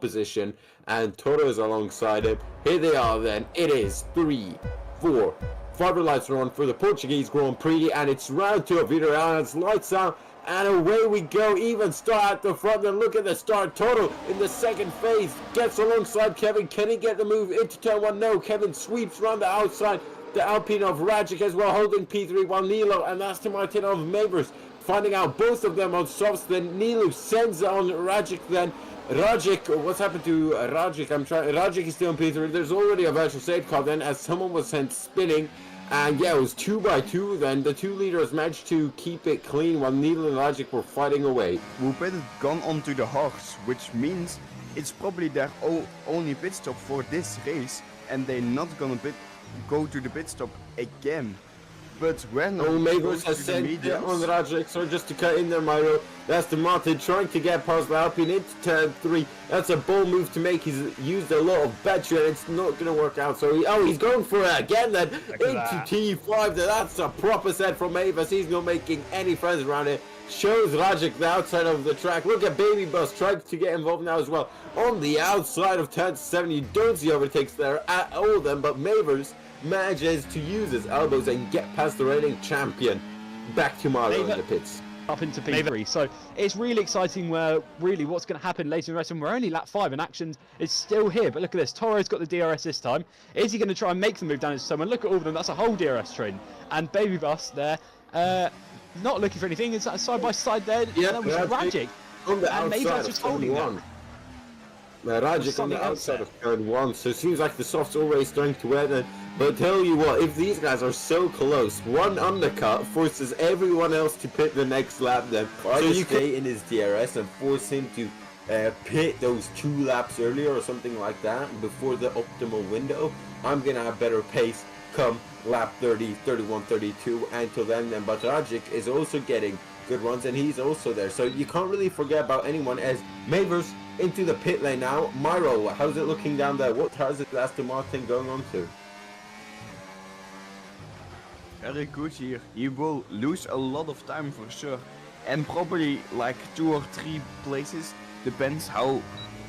position, and Toro is alongside him. Here they are then. It is 3, 4, 5 lights are on for the Portuguese Grand Prix, and it's round 2 of VDRL. It's lights out, and away we go. Even start at the front. Then look at the start. Toro in the second phase gets alongside Kevin. Can he get the move into turn 1? No. Kevin sweeps around the outside. The Alpine of Rajic as well, holding P3, while Nilo and Aston Martin of Mavers finding out both of them on softs. Then Nilo sends on Rajic. Then Rajic, what's happened to Rajic? Rajic is still on P3. There's already a virtual safety car then, as someone was sent spinning. And yeah, it was 2 by 2 then. The two leaders managed to keep it clean while Nilo and Rajic were fighting away. Rupert gone onto the hards, which means it's probably their only pit stop for this race, and they're not gonna go to the pit stop again. But when Mavers has sent on Rajic, so just to cut in there, Myro. That's the Martin trying to get past the Alpine into turn 3. That's a bold move to make. He's used a lot of battery and it's not going to work out. So he's going for it again then into T5. That's a proper set from Mavers. He's not making any friends around it. Shows Rajic the outside of the track. Look at Baby Bus trying to get involved now as well. On the outside of turn 7, you don't see overtakes there at all then, but Mavers manages to use his elbows and get past the reigning champion. Back to Marlo in the pits. Up into P3, so it's really exciting where really what's going to happen later in the race, and we're only lap 5 and action is still here. But look at this, Toro's got the DRS this time. Is he going to try and make the move down into someone? Look at all of them, that's a whole DRS train. And Baby Bus there, not looking for anything, it's side by side there. Yeah, that was Rajic. On the outside of holding turn 1. Rajic on the outside of turn 1, so it seems like the soft's already starting to wear then. But tell you what, if these guys are so close, one undercut forces everyone else to pit the next lap then. Or so you stay in his DRS and force him to pit those 2 laps earlier or something like that before the optimal window. I'm gonna have better pace come lap 30, 31, 32 until then. But Rajic is also getting good runs and he's also there. So you can't really forget about anyone as Mavers into the pit lane now. Myro, how's it looking down there? What cars is Aston Martin going on to? Very good here. He will lose a lot of time for sure, and probably like 2 or 3 places, depends how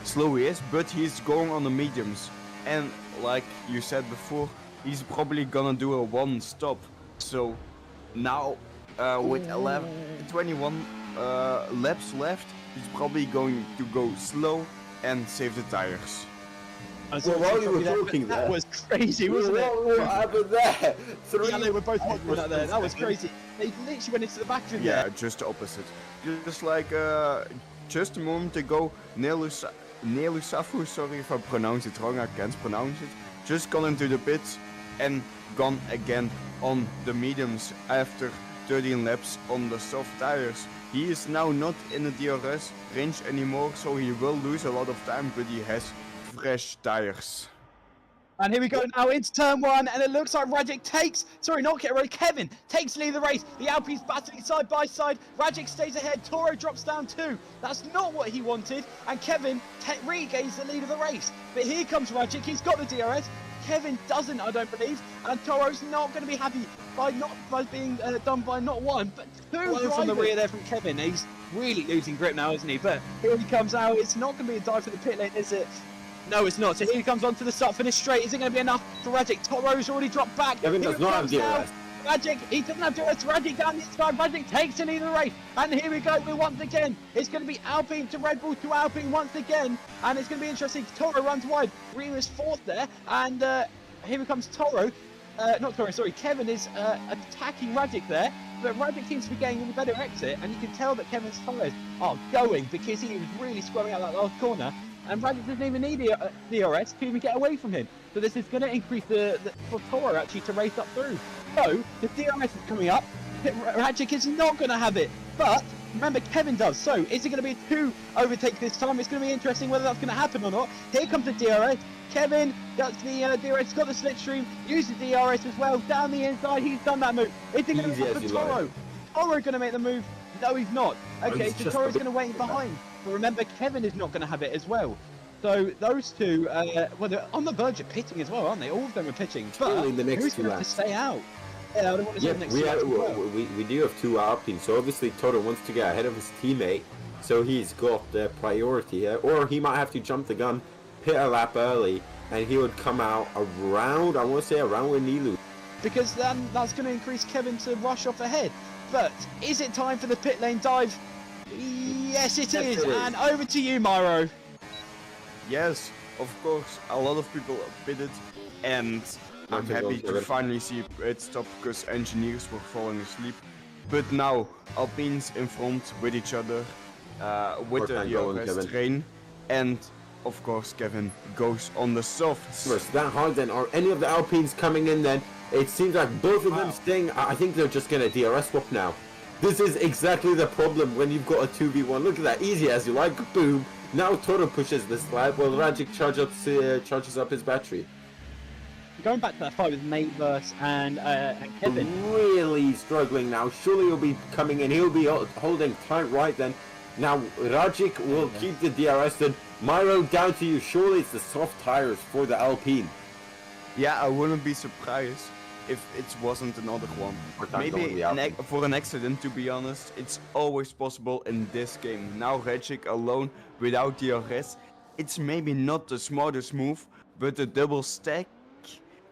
slow he is, but he's going on the mediums, and like you said before, he's probably gonna do a 1 stop. So now with 21 laps left, he's probably going to go slow and save the tires. Well, while you were talking that was crazy, wasn't it? What happened there? Yeah, they were both watching that there. That was crazy. They literally went into the back of him. Yeah, just the opposite. Just like just a moment ago, Nelusafu, sorry if I pronounce it wrong, I can't pronounce it, just gone into the pits and gone again on the mediums after 13 laps on the soft tires. He is now not in the DRS range anymore, so he will lose a lot of time, but he has fresh tires. And here we go now into turn 1, and it looks like Rajic Kevin takes the lead of the race. The Alpine's battling side by side. Rajic stays ahead, Toro drops down 2. That's not what he wanted, and Kevin regains the lead of the race. But here comes Rajic, he's got the DRS. Kevin doesn't, I don't believe, and Toro's not going to be happy by being done by not 1, but 2 drivers. From the rear there from Kevin. He's really losing grip now, isn't he? But here he comes out. It's not going to be a dive for the pit lane, is it? No, it's not. So here he comes onto the start finish straight. Is it going to be enough for Rajic? Toro's already dropped back. Kevin does not have DRS. Rajic, he doesn't have DRS. Rajic down the inside. Rajic takes the lead of the race. And here we go. Once again, it's going to be Alpine to Red Bull to Alpine once again. And it's going to be interesting. Toro runs wide. Rima's 4th there. And here comes Toro. Kevin is attacking Rajic there. But Rajic seems to be getting a better exit. And you can tell that Kevin's tyres are going because he was really squirming out that last corner. And Rajic doesn't even need DRS to even get away from him. So this is going to increase for Toro actually to race up through. So the DRS is coming up. Rajic is not going to have it. But remember, Kevin does. So is it going to be a 2 overtake this time? It's going to be interesting whether that's going to happen or not. Here comes the DRS. Kevin gets the DRS, got the slipstream, used the DRS as well. Down the inside, he's done that move. Is it going to happen for Toro? Toro going to make the move? No, he's not. Okay, so Toro's going to wait behind. But remember, Kevin is not going to have it as well. So those two, well, they're on the verge of pitting as well, aren't they? All of them are pitching. But in the next who's 2 going to laps? stay out? Yeah, I don't want to say the next 2 laps as well. We do have 2 Alpines, so obviously Toro wants to get ahead of his teammate. so he's got the priority here. Or he might have to jump the gun, pit a lap early, and he would come out around, I want to say around where Nilu. Because then that's going to increase Kevin to rush off ahead. But is it time for the pit lane dive? Yes, it Yes, is. it is. And over to you, Myro. Yes, of course, a lot of people pitted, and I'm Okay, happy go, to Kevin. finally see it stop because engineers were falling asleep. But now, Alpines in front with each other, with the time going, DRS Kevin. train, and of course Kevin goes on the softs. First, that hard then, are any of the Alpines coming in then? It seems like both of them Wow. staying. I think they're just going to DRS swap now. This is exactly the problem when you've got a 2v1. Look at that, easy as you like, boom. Now Toro pushes this lap while Rajic charges up his battery. Going back to that fight with Maverse and Kevin. Really struggling now. Surely he'll be coming in. He'll be holding tight right then. Now Rajic will keep the DRS then. Myro, down to you. Surely it's the soft tires for the Alpine. Yeah, I wouldn't be surprised if it wasn't another one. Maybe for an accident, to be honest. It's always possible in this game. Now Regic alone without DRS. It's maybe not the smartest move, but the double stack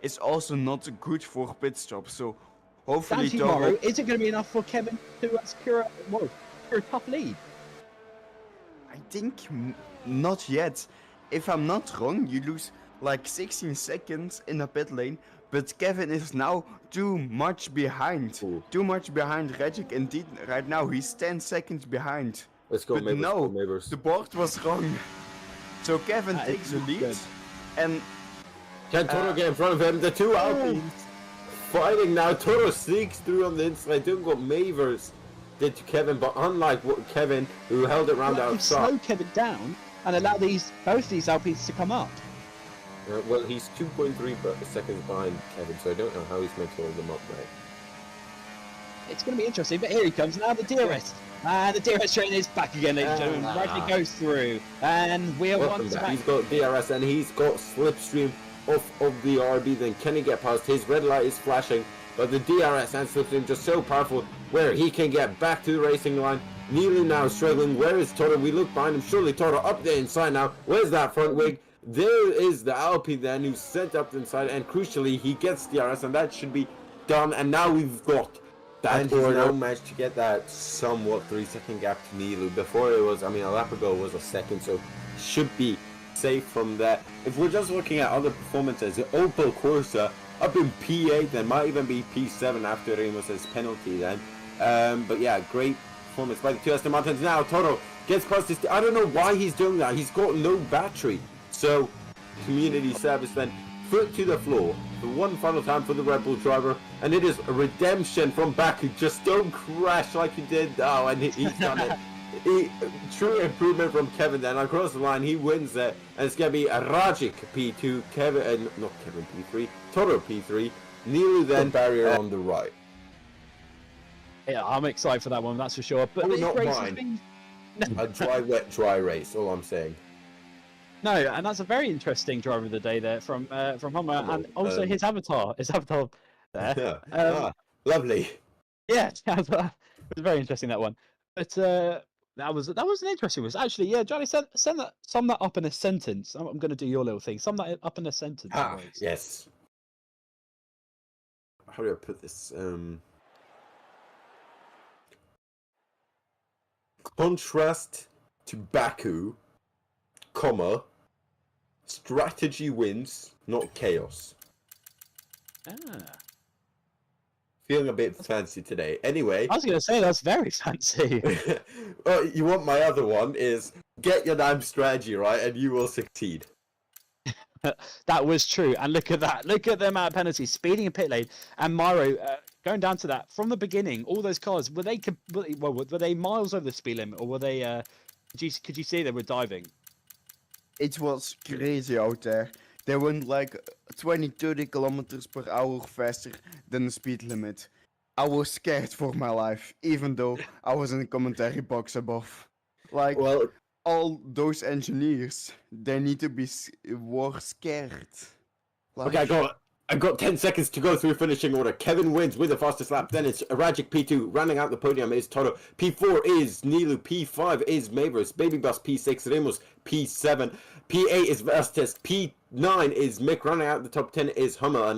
is also not good for pit stop. So hopefully Down to you, Myro. Toro, Is it going to be enough for Kevin to secure a tough lead? I think not yet. If I'm not wrong, you lose like 16 seconds in a pit lane, but Kevin is now too much behind. Ooh. Too much behind Regic. Indeed, right now he's 10 seconds behind. Let's go, But Maverse. no, Go, Maverse. the board was wrong. So Kevin That takes is the lead, good. and Can Toro get in front of him? The two Alpines fighting now. Toro sneaks through on the inside. Doing what Maverse did to Kevin, but unlike what Kevin, who held it round Well, you outside. slow Kevin down and allow both these Alpines to come up. Well, he's 2.3 seconds behind Kevin, so I don't know how he's meant to hold them up, mate. It's going to be interesting, but here he comes now, the DRS. And the DRS train is back again, ladies and gentlemen. Right, goes through. And we are Welcome once back. back. He's got DRS and he's got Slipstream off of the RB. Then can he get past? His red light is flashing, but the DRS and Slipstream just so powerful where he can get back to the racing line. Neely now struggling. Where is Toro? We look behind him. Surely Toro up the inside now. Where's that front wing? There is the Alpine then who's sent up the inside, and crucially he gets DRS, and that should be done. And now we've got that And he's order. now managed to get that somewhat 3-second gap to Nilu. Before it was, I mean, a lap ago was a second, so should be safe from that. If we're just looking at other performances, the Opel Corsa up in P8, then might even be P7 after Ramos' penalty then. But yeah, great performance by the two Aston Martins. Now Toro gets past this. I don't know why he's doing that. He's got no battery. So community service then, foot to the floor for one final time for the Red Bull driver, and it is a redemption from Baku. Just don't crash like he did. Oh, and he's done it. True improvement from Kevin then across the line. He wins it, and it's going to be a Rajic P2, Kevin, not Kevin P3, Toro P3, Nilu then Barrier on the right. Yeah, I'm excited for that one, that's for sure. But Oh, this not race has mine. been... a dry, wet, dry race. All I'm saying. No, and that's a very interesting driver of the day there from Homer, Oh, and also his avatar there. Yeah. Lovely. Yeah, it was very interesting, that one. But that was an interesting one. Actually, yeah, Johnny, sum that up in a sentence. I'm going to do your little thing. Sum that up in a sentence. Please. Yes. How do I put this? Contrast to Baku, comma, strategy wins, not chaos. Ah. Feeling a bit fancy today. Anyway, I was going to say that's very fancy. oh, you want my other one is get your damn strategy right and you will succeed. That was true, and look at that. Look at the amount of penalties, speeding in pit lane, and Myro going down to that from the beginning. All those cars were they miles over the speed limit, or were they? Could you see they were diving? it was crazy out there. They went like 20-30 kilometers per hour faster than the speed limit. I was scared for my life, even though I was in the commentary box above. Like, Well, all those engineers, they need to be were scared. Like, okay, go on. I've got 10 seconds to go through finishing order. Kevin wins with the fastest lap. Then it's Rajic P2. Rounding out the podium is Toto. P4 is Nilu. P5 is Mavers. Baby Bus P6. Ramos P7. P8 is Vastes. P9 is Mick. Rounding out the top 10 is Hummel. And